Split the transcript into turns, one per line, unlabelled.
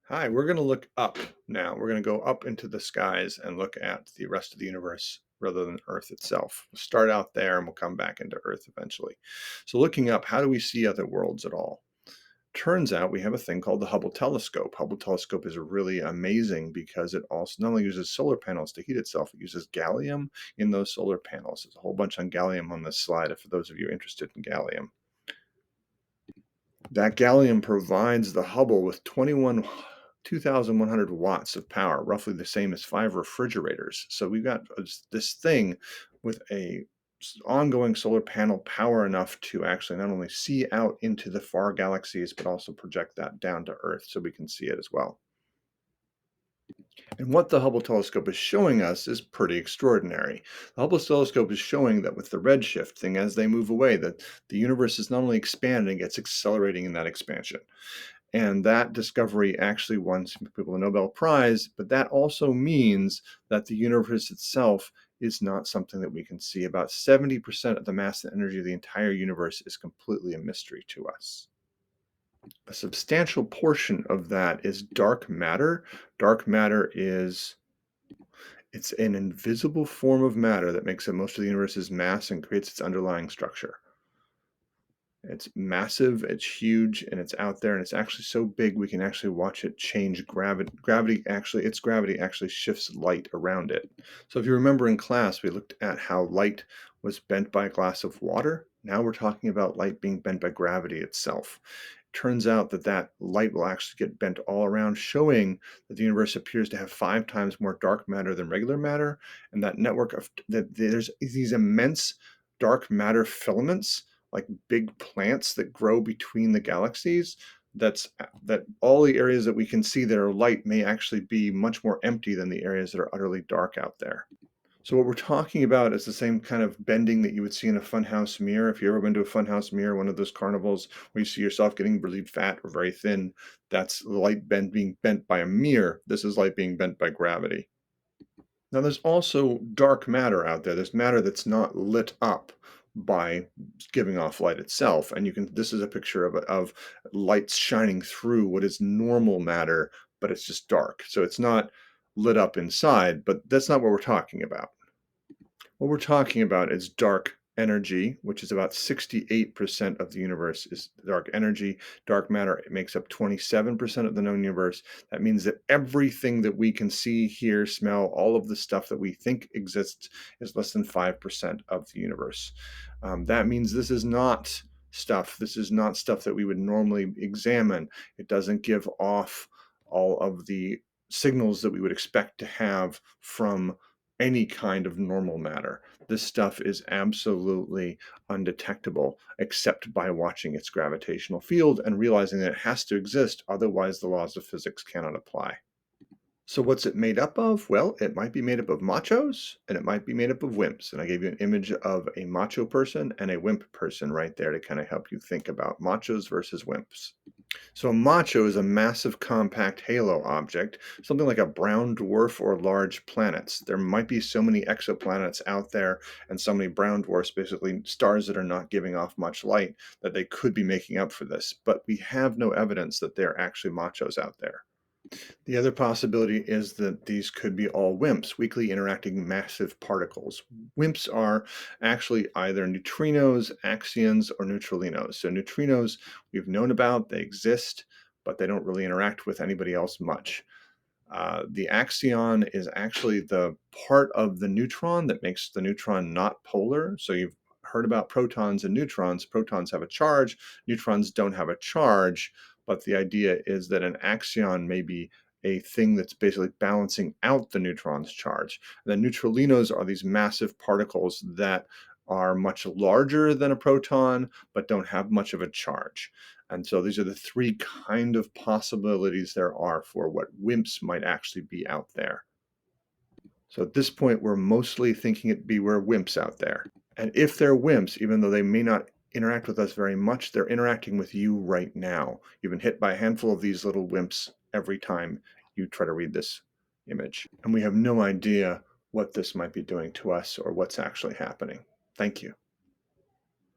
Hi, we're going to look up now. We're going to go up into the skies and look at the rest of the universe rather than Earth itself. We'll start out there and we'll come back into Earth eventually. So, looking up, how do we see other worlds at all? Turns out we have a thing called the Hubble telescope. Hubble telescope is really amazing because it also not only uses solar panels to heat itself, it uses gallium in those solar panels. There's a whole bunch on gallium on this slide for those of you interested in gallium. That gallium provides the Hubble with 2,100 watts of power, roughly the same as 5 refrigerators. So we've got this thing with a ongoing solar panel power enough to actually not only see out into the far galaxies, but also project that down to Earth so we can see it as well. And what the Hubble telescope is showing us is pretty extraordinary. The Hubble telescope is showing that with the redshift thing, as they move away, that the universe is not only expanding, it's accelerating in that expansion. And that discovery actually won some people a Nobel Prize, but that also means that the universe itself is not something that we can see. About 70% of the mass and energy of the entire universe is completely a mystery to us. A substantial portion of that is dark matter. Dark matter is it's an invisible form of matter that makes up most of the universe's mass and creates its underlying structure. It's massive, it's huge, and it's out there, and it's actually so big we can actually watch it change gravity. Its gravity actually shifts light around it. So if you remember in class, we looked at how light was bent by a glass of water. Now we're talking about light being bent by gravity itself. Turns out that that light will actually get bent all around, showing that the universe appears to have 5 times more dark matter than regular matter, and that network of that there's these immense dark matter filaments like big plants that grow between the galaxies. That all the areas that we can see that are light may actually be much more empty than the areas that are utterly dark out there. So what we're talking about is the same kind of bending that you would see in a funhouse mirror. If you've ever been to a funhouse mirror, one of those carnivals where you see yourself getting really fat or very thin, that's light being bent by a mirror. This is light being bent by gravity. Now, there's also dark matter out there. There's matter that's not lit up by giving off light itself. And this is a picture of lights shining through what is normal matter, but it's just dark. So it's not lit up inside, but that's not what we're talking about. What we're talking about is dark energy, which is about 68% of the universe is dark energy. Dark matter, it makes up 27% of the known universe. That means that everything that we can see, hear, smell, all of the stuff that we think exists is less than 5% of the universe. That means this is not stuff that we would normally examine. It doesn't give off all of the signals that we would expect to have from any kind of normal matter. This stuff is absolutely undetectable except by watching its gravitational field and realizing that it has to exist, otherwise, the laws of physics cannot apply. So, what's it made up of? Well, it might be made up of machos and it might be made up of wimps. And I gave you an image of a macho person and a wimp person right there to kind of help you think about machos versus wimps. So a macho is a massive compact halo object, something like a brown dwarf or large planets. There might be so many exoplanets out there and so many brown dwarfs, basically stars that are not giving off much light, that they could be making up for this. But we have no evidence that they're actually machos out there. The other possibility is that these could be all WIMPs, weakly interacting massive particles. WIMPs are actually either neutrinos, axions, or neutralinos. So neutrinos we've known about, they exist, but they don't really interact with anybody else much. The axion is actually the part of the neutron that makes the neutron not polar. So you've heard about protons and neutrons. Protons have a charge, neutrons don't have a charge, but the idea is that an axion may be a thing that's basically balancing out the neutron's charge. The neutralinos are these massive particles that are much larger than a proton, but don't have much of a charge. And so these are the three kind of possibilities there are for what WIMPs might actually be out there. So at this point, we're mostly thinking it be we're WIMPs out there. And if they're WIMPs, even though they may not interact with us very much, they're interacting with you right now. You've been hit by a handful of these little WIMPs every time you try to read this image. And we have no idea what this might be doing to us or what's actually happening. Thank you.